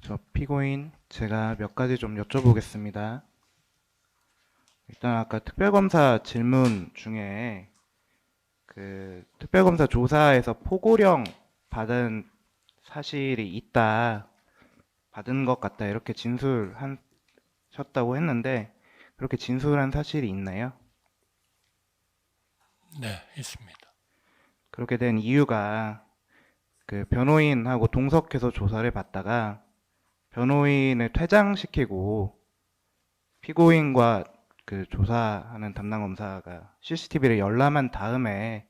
저 피고인 제가 몇 가지 좀 여쭤보겠습니다. 일단 아까 특별검사 질문 중에 그 특별검사 조사에서 포고령 받은 사실이 있다, 받은 것 같다 이렇게 진술하셨다고 했는데 그렇게 진술한 사실이 있나요? 네, 있습니다. 그렇게 된 이유가 그 변호인하고 동석해서 조사를 받다가 변호인을 퇴장시키고 피고인과 그 조사하는 담당 검사가 CCTV를 열람한 다음에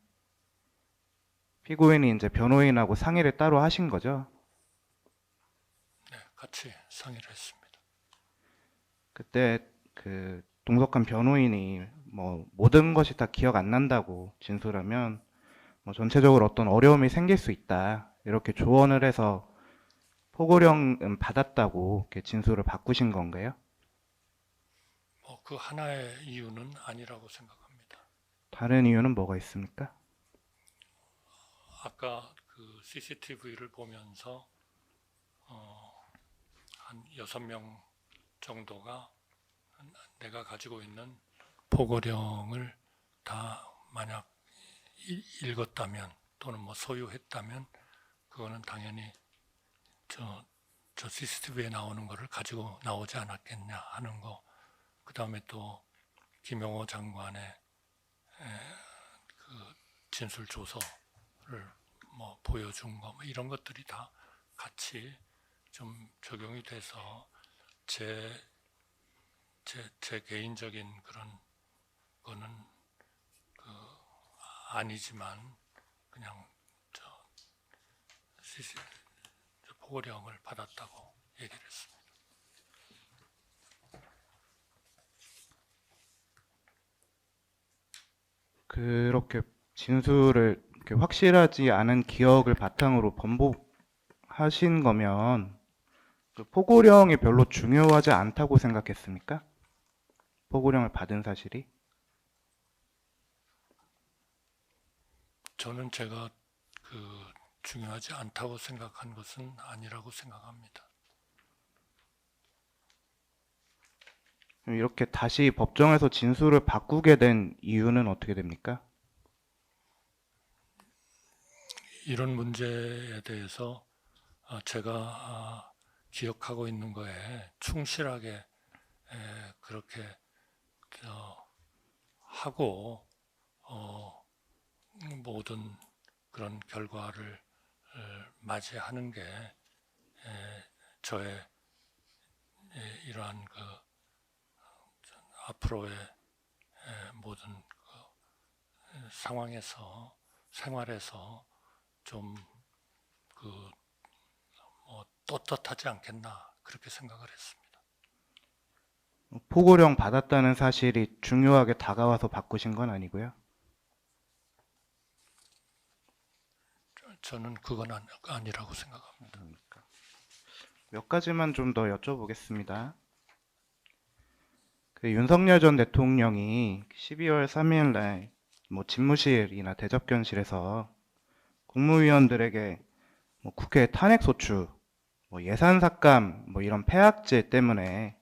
피고인이 이제 변호인하고 상의를 따로 하신 거죠. 네, 같이 상의를 했습니다. 그때 그 동석한 변호인이 뭐 모든 것이 다 기억 안 난다고 진술하면 뭐 전체적으로 어떤 어려움이 생길 수 있다. 이렇게 조언을 해서 포고령은 받았다고 이렇게 진술을 바꾸신 건가요? 그 하나의 이유는 아니라고 생각합니다. 다른 이유는 뭐가 있습니까? 아까 그 CCTV를 보면서 한 6명 정도가 내가 가지고 있는 보고령을 다 만약 읽었다면 또는 뭐 소유했다면 그거는 당연히 저 CCTV에 나오는 거를 가지고 나오지 않았겠냐 하는 거. 그 다음에 또 김용호 장관의 진술 조서를 뭐 보여준 거, 뭐 이런 것들이 다 같이 좀 적용이 돼서 제, 제 개인적인 그런 거는 아니지만 그냥 저 보고령을 받았다고 얘기를 했습니다. 그렇게 진술을 이렇게 확실하지 않은 기억을 바탕으로 번복하신 거면 그 포고령이 별로 중요하지 않다고 생각했습니까? 포고령을 받은 사실이? 저는 제가 그 중요하지 않다고 생각한 것은 아니라고 생각합니다. 이렇게 다시 법정에서 진술을 바꾸게 된 이유는 어떻게 됩니까? 이런 문제에 대해서 제가 기억하고 있는 거에 충실하게 그렇게 하고 모든 그런 결과를 맞이하는 게 저의 이러한 그 앞으로의 모든 상황에서 생활에서 좀 그 떳떳하지 않겠나 그렇게 생각을 했습니다. 포고령 받았다는 사실이 중요하게 다가와서 바꾸신 건 아니고요. 저는 그건 아니라고 생각합니다. 몇 가지만 좀 더 여쭤보겠습니다. 그 윤석열 전 대통령이 12월 3일 날 뭐 집무실이나 대접견실에서 국무위원들에게 뭐 국회 탄핵소추, 뭐 예산 삭감, 뭐 이런 폐악질 때문에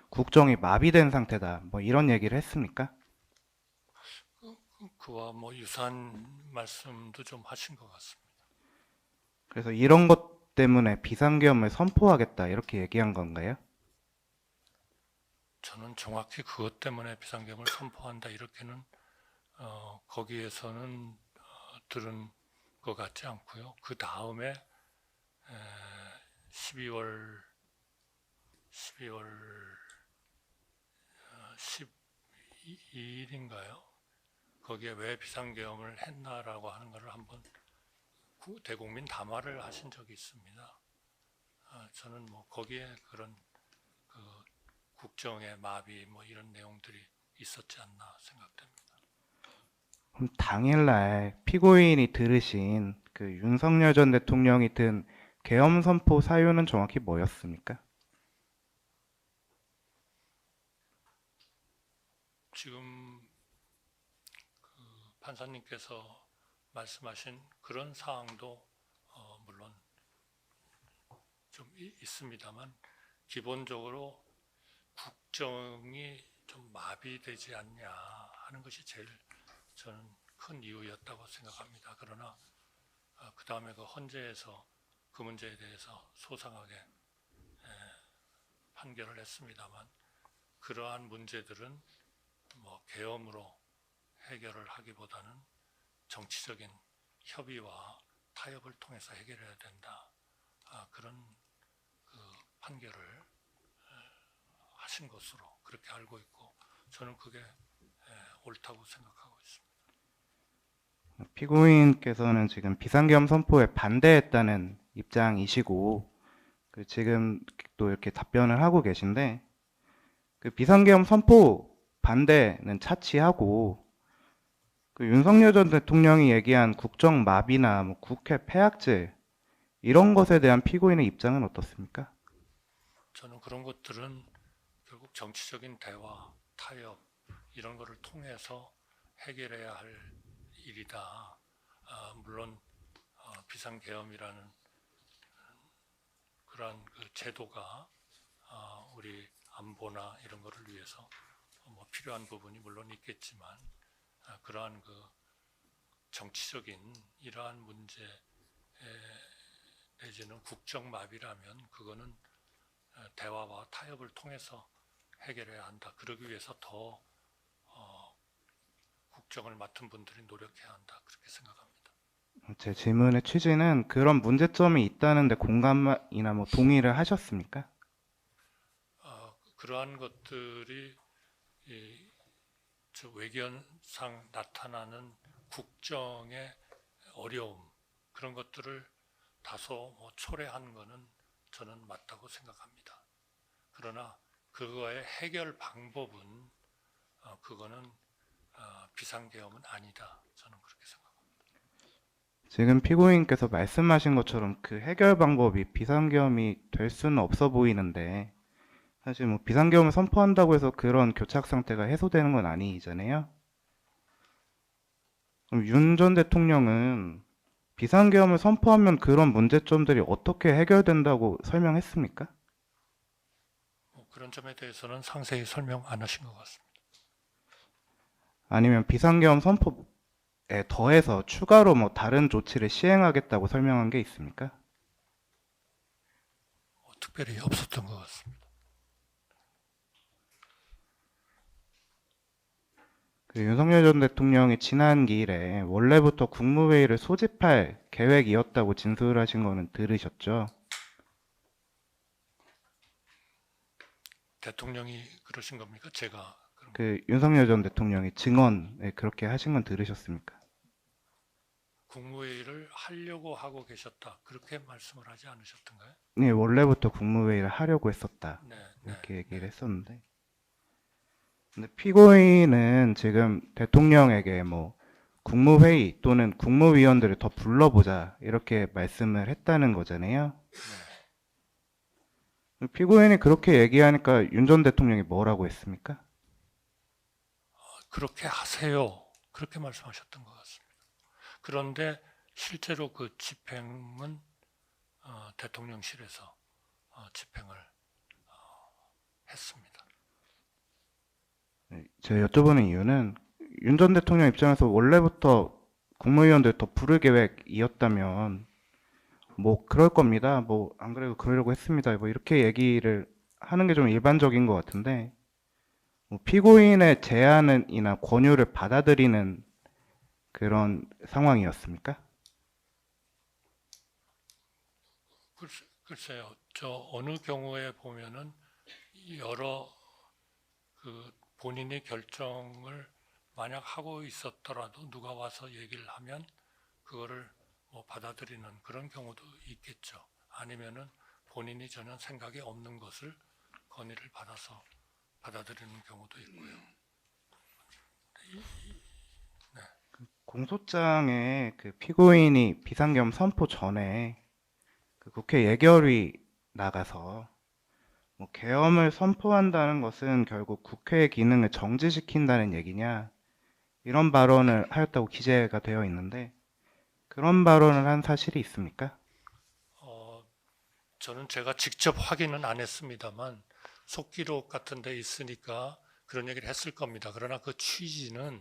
국정이 마비된 상태다. 뭐 이런 얘기를 했습니까? 그와 뭐 유사한 말씀도 좀 하신 것 같습니다. 그래서 이런 것 때문에 비상계엄을 선포하겠다. 이렇게 얘기한 건가요? 저는 정확히 그것 때문에 비상계엄을 선포한다 이렇게는 거기에서는 들은 것 같지 않고요. 그 다음에 12월 12일 거기에 왜 비상계엄을 했나라고 하는 것을 한번 대국민 담화를 하신 적이 있습니다. 저는 뭐 거기에 그런 그 국정의 마비 뭐 이런 내용들이 있었지 않나 생각됩니다. 그럼 당일날 피고인이 들으신 그 윤석열 전 대통령이 든 계엄 선포 사유는 정확히 뭐였습니까? 지금 판사님께서 말씀하신 그런 사항도 물론 좀 있습니다만 기본적으로 국정이 좀 마비되지 않냐 하는 것이 제일 저는 큰 이유였다고 생각합니다. 그러나 그 다음에 그 헌재에서 그 문제에 대해서 소상하게 판결을 했습니다만 그러한 문제들은 뭐 계엄으로 해결을 하기보다는 정치적인 협의와 타협을 통해서 해결해야 된다. 그런 그 판결을 하신 것으로 그렇게 알고 있고 저는 그게 옳다고 생각하고 있습니다. 피고인께서는 지금 비상계엄 선포에 반대했다는 입장이시고, 지금 또 이렇게 답변을 하고 계신데, 그 비상계엄 선포 반대는 차치하고, 그 윤석열 전 대통령이 얘기한 국정 마비나 뭐 국회 폐악질, 이런 것에 대한 피고인의 입장은 어떻습니까? 저는 그런 것들은 결국 정치적인 대화, 타협 이런 거를 통해서 해결해야 할 일이다. 물론 비상계엄이라는 그러한 그 제도가 우리 안보나 이런 거를 위해서 뭐 필요한 부분이 물론 있겠지만 그러한 그 정치적인 이러한 문제 내지는 국정마비라면 그거는 대화와 타협을 통해서 해결해야 한다. 그러기 위해서 더 국정을 맡은 분들이 노력해야 한다. 그렇게 생각합니다. 제 질문의 취지는 그런 문제점이 있다는데 공감이나 뭐 동의를 하셨습니까? 그러한 것들이 저 외견상 나타나는 국정의 어려움 그런 것들을 다소 뭐 초래한 것은 저는 맞다고 생각합니다. 그러나 그거의 해결 방법은 그거는 비상계엄은 아니다. 저는 그렇게 생각합니다. 지금 피고인께서 말씀하신 것처럼 그 해결 방법이 비상계엄이 될 수는 없어 보이는데, 사실 뭐 비상계엄을 선포한다고 해서 그런 교착 상태가 해소되는 건 아니잖아요. 그럼 윤 전 대통령은 비상계엄을 선포하면 그런 문제점들이 어떻게 해결된다고 설명했습니까? 그런 점에 대해서는 상세히 설명 안 하신 것 같습니다. 아니면 비상계엄 선포에 더해서 추가로 뭐 다른 조치를 시행하겠다고 설명한 게 있습니까? 특별히 없었던 것 같습니다. 윤석열 전 대통령이 지난 기일에 원래부터 국무회의를 소집할 계획이었다고 진술하신 거는 들으셨죠? 대통령이 그러신 겁니까? 제가 윤석열 전 대통령이 증언에 그렇게 하신 건 들으셨습니까? 국무회의를 하려고 하고 계셨다. 그렇게 말씀을 하지 않으셨던가요? 네, 원래부터 국무회의를 하려고 했었다. 네, 이렇게 네, 얘기를 네. 했었는데. 근데 피고인은 지금 대통령에게 뭐 국무회의 또는 국무위원들을 더 불러보자 이렇게 말씀을 했다는 거잖아요. 피고인이 그렇게 얘기하니까 윤 전 대통령이 뭐라고 했습니까? 그렇게 하세요. 그렇게 말씀하셨던 것 같습니다. 그런데 실제로 그 집행은 대통령실에서 집행을 했습니다. 제가 여쭤보는 이유는 윤 전 대통령 입장에서 원래부터 국무위원들 더 부를 계획이었다면 뭐 그럴 겁니다. 뭐 안 그래도 그러려고 했습니다. 뭐 이렇게 얘기를 하는 게 좀 일반적인 것 같은데 뭐 피고인의 제안이나 권유를 받아들이는 그런 상황이었습니까? 글쎄요. 저 어느 경우에 보면은 여러 그 본인이 결정을 만약 하고 있었더라도 누가 와서 얘기를 하면 그거를 뭐 받아들이는 그런 경우도 있겠죠. 아니면은 본인이 전혀 생각이 없는 것을 건의를 받아서 받아들이는 경우도 있고요. 공소장에 그 피고인이 비상계엄 선포 전에 그 국회 예결위 나가서 뭐 계엄을 선포한다는 것은 결국 국회의 기능을 정지시킨다는 얘기냐 이런 발언을 하였다고 기재가 되어 있는데 그런 발언을 한 사실이 있습니까? 저는 제가 직접 확인은 안 했습니다만 속기록 같은 데 있으니까 그런 얘기를 했을 겁니다. 그러나 그 취지는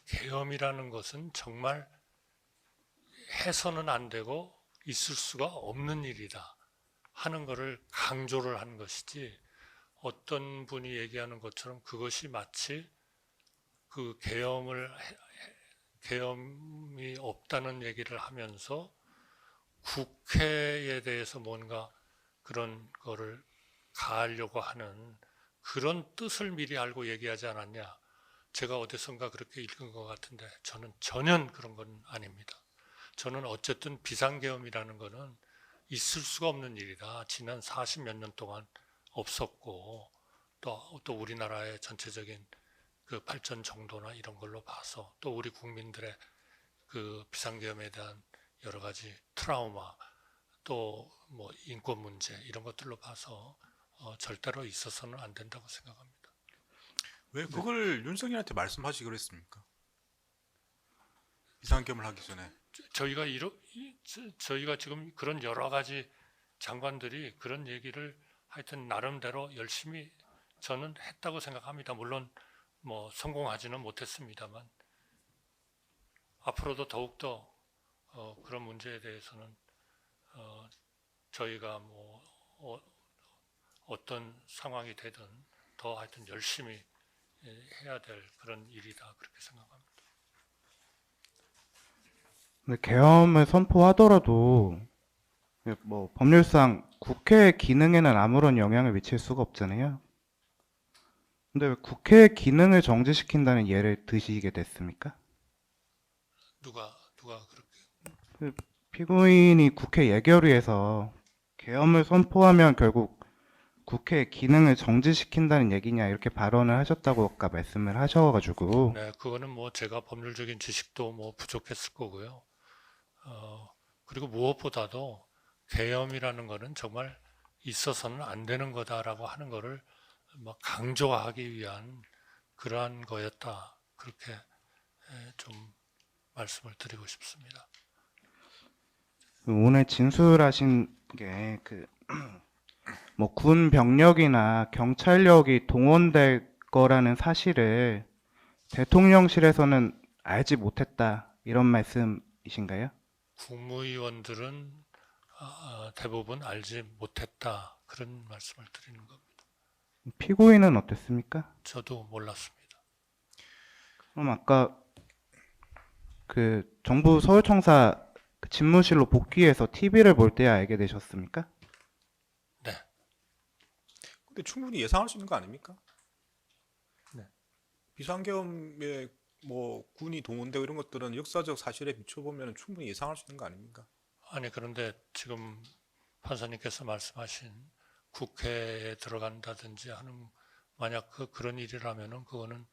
계엄이라는 것은 정말 해서는 안 되고 있을 수가 없는 일이다 하는 것을 강조를 한 것이지, 어떤 분이 얘기하는 것처럼 그것이 마치 그 계엄이 없다는 얘기를 하면서 국회에 대해서 뭔가 그런 거를 가하려고 하는 그런 뜻을 미리 알고 얘기하지 않았냐. 제가 어디선가 그렇게 읽은 것 같은데 저는 전혀 그런 건 아닙니다. 저는 어쨌든 비상계엄이라는 거는 있을 수가 없는 일이다. 지난 40몇 년 동안 없었고, 또 우리나라의 전체적인 그 발전 정도나 이런 걸로 봐서, 또 우리 국민들의 그 비상계엄에 대한 여러 가지 트라우마, 또 뭐 인권 문제 이런 것들로 봐서 절대로 있어서는 안 된다고 생각합니다. 왜 그걸 윤석열한테 말씀하시기로 했습니까? 비상겸을 하기 전에. 저희가 지금 그런 여러 가지 장관들이 그런 얘기를 하여튼 나름대로 열심히 저는 했다고 생각합니다. 물론 뭐 성공하지는 못했습니다만 앞으로도 더욱더 그런 문제에 대해서는 저희가 뭐 어떤 상황이 되든 더 하여튼 열심히 해야 될 그런 일이다 그렇게 생각합니다. 근데 계엄을 선포하더라도 뭐 법률상 국회 기능에는 아무런 영향을 미칠 수가 없잖아요. 근데 왜 국회 기능을 정지시킨다는 예를 드시게 됐습니까? 누가 그렇게 그 피고인이 국회 예결위에서 계엄을 선포하면 결국 국회 기능을 정지시킨다는 얘기냐 이렇게 발언을 하셨다고 아까 말씀을 하셔가지고 네, 그거는 뭐 제가 법률적인 지식도 뭐 부족했을 거고요. 그리고 무엇보다도 계엄이라는 거는 정말 있어서는 안 되는 거다라고 하는 거를 막 강조하기 위한 그러한 거였다. 그렇게 좀 말씀을 드리고 싶습니다. 오늘 진술하신 게 그 뭐 군 병력이나 경찰력이 동원될 거라는 사실을 대통령실에서는 알지 못했다 이런 말씀이신가요? 국무위원들은 대부분 알지 못했다. 그런 말씀을 드리는 겁니다. 피고인은 어땠습니까? 저도 몰랐습니다. 그럼 아까 그 정부 서울청사 그 집무실로 복귀해서 TV를 볼 때야 알게 되셨습니까? 네. 근데 충분히 예상할 수 있는 거 아닙니까? 네. 비상겸에 뭐 군이 동원되고 이런 것들은 역사적 사실에 비춰보면 충분히 예상할 수 있는 거 아닙니까? 아니, 그런데 지금 판사님께서 말씀하신 국회에 들어간다든지 하는, 만약 그런 일이라면은 그거는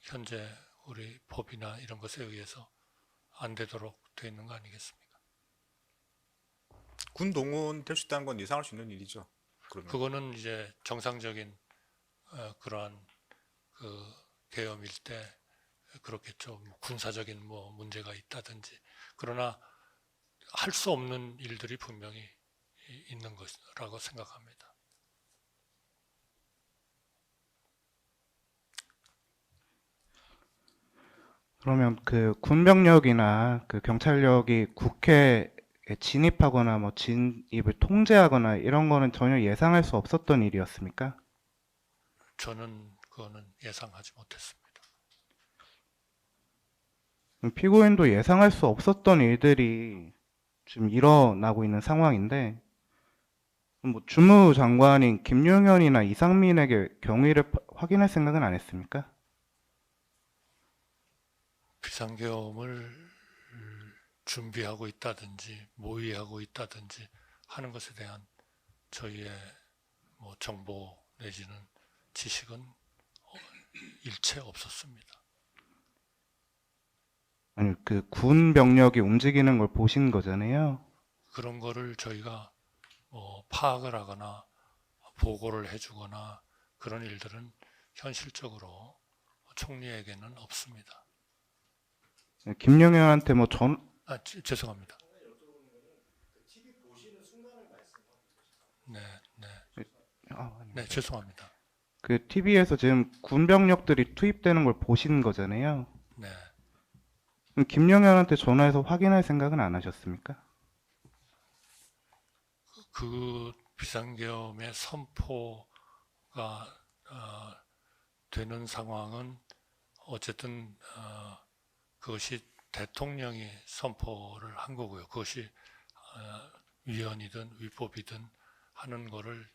현재 우리 법이나 이런 것에 의해서 안 되도록 돼 있는 거 아니겠습니까? 군 동원될 수 있다는 건 예상할 수 있는 일이죠. 그러면 그거는 이제 정상적인 그러한 그 계엄일 때 그렇겠죠. 뭐 군사적인 뭐 문제가 있다든지. 그러나 할 수 없는 일들이 분명히 있는 것이라고 생각합니다. 그러면 그 군병력이나 그 경찰력이 국회에 진입하거나 뭐 진입을 통제하거나 이런 거는 전혀 예상할 수 없었던 일이었습니까? 저는 그거는 예상하지 못했습니다. 피고인도 예상할 수 없었던 일들이 지금 일어나고 있는 상황인데, 뭐 주무장관인 김용현이나 이상민에게 경위를 확인할 생각은 안 했습니까? 비상계엄을 준비하고 있다든지 모의하고 있다든지 하는 것에 대한 저희의 뭐 정보 내지는 지식은 일체 없었습니다. 아니, 그 군 병력이 움직이는 걸 보신 거잖아요. 그런 거를 저희가 뭐 파악을 하거나 보고를 해주거나 그런 일들은 현실적으로 총리에게는 없습니다. 김용현한테 뭐 죄송합니다. 네, 네, 아닙니다. 네, 죄송합니다. 그 TV에서 지금 군병력들이 투입되는 걸 보신 거잖아요. 네, 그럼 김용현한테 전화해서 확인할 생각은 안 하셨습니까? 그 비상계엄의 선포가 되는 상황은 어쨌든 그것이 대통령이 선포를 한 거고요. 그것이 위헌이든 위법이든 하는 거를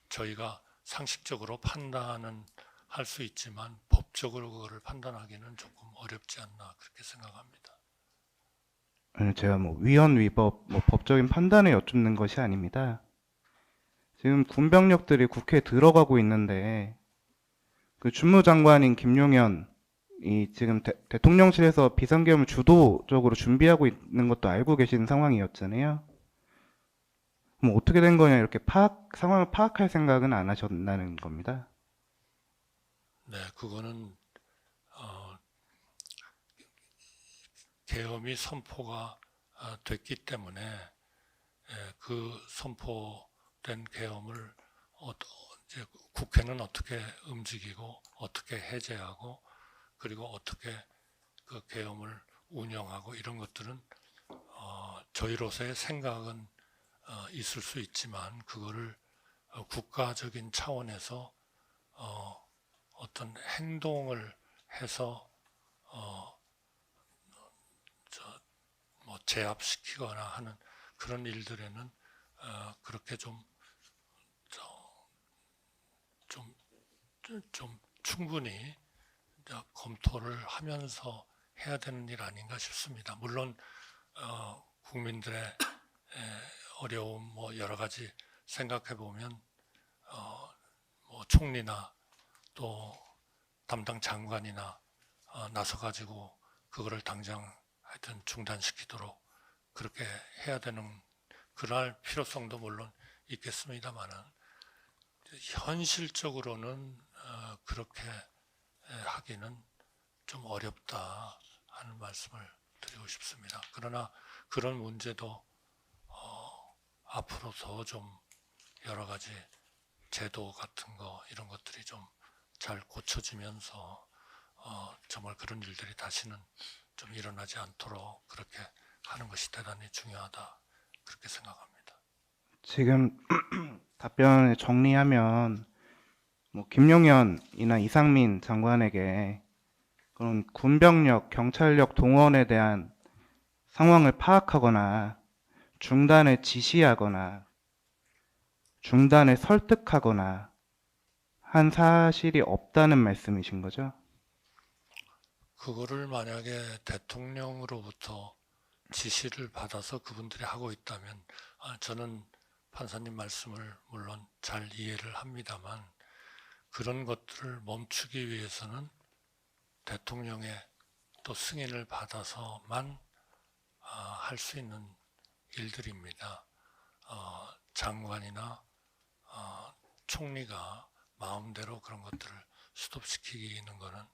저희가 상식적으로 판단은 할 수 있지만 법적으로 그거를 판단하기는 조금 어렵지 않나 그렇게 생각합니다. 아니, 제가 뭐 위헌 위법 뭐 법적인 판단을 여쭙는 것이 아닙니다. 지금 군병력들이 국회에 들어가고 있는데 그 주무장관인 김용현이 지금 대통령실에서 비상계엄을 주도적으로 준비하고 있는 것도 알고 계신 상황이었잖아요. 그럼 어떻게 된 거냐 이렇게 상황을 파악할 생각은 안 하셨다는 겁니다. 네, 그거는 계엄이 선포가 됐기 때문에 그 선포된 계엄을 이제 국회는 어떻게 움직이고 어떻게 해제하고 그리고 어떻게 그 계엄을 운영하고 이런 것들은 저희로서의 생각은 있을 수 있지만 그거를 국가적인 차원에서 어떤 행동을 해서 뭐 제압시키거나 하는 그런 일들에는 그렇게 좀 충분히 검토를 하면서 해야 되는 일 아닌가 싶습니다. 물론 국민들의 어려움 뭐 여러 가지 생각해 보면 뭐 총리나 또 담당 장관이나 나서 가지고 그거를 당장 하여튼 중단시키도록 그렇게 해야 되는 그럴 필요성도 물론 있겠습니다만은 현실적으로는 그렇게 하기는 좀 어렵다 하는 말씀을 드리고 싶습니다. 그러나 그런 문제도 앞으로 더 좀 여러 가지 제도 같은 거 이런 것들이 좀 잘 고쳐지면서 정말 그런 일들이 다시는 좀 일어나지 않도록 그렇게 하는 것이 대단히 중요하다 그렇게 생각합니다. 지금 답변을 정리하면 뭐 김용현이나 이상민 장관에게 그런 군병력, 경찰력 동원에 대한 상황을 파악하거나 중단을 지시하거나 중단을 설득하거나 한 사실이 없다는 말씀이신 거죠? 그거를 만약에 대통령으로부터 지시를 받아서 그분들이 하고 있다면 저는 판사님 말씀을 물론 잘 이해를 합니다만 그런 것들을 멈추기 위해서는 대통령의 또 승인을 받아서만 할 수 있는 일들입니다. 장관이나 총리가 마음대로 그런 것들을 스톱시키는 거는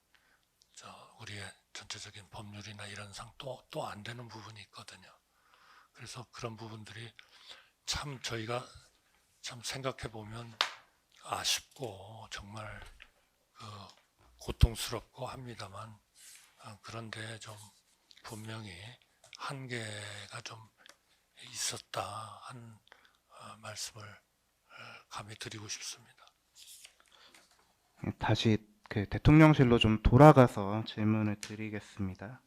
우리의 전체적인 법률이나 이런 상 또 안 되는 부분이 있거든요. 그래서 그런 부분들이 참 저희가 참 생각해 보면 아쉽고 정말 고통스럽고 합니다만 그런데 좀 분명히 한계가 좀 있었다 하는 말씀을 감히 드리고 싶습니다. 다시 그 대통령실로 좀 돌아가서 질문을 드리겠습니다.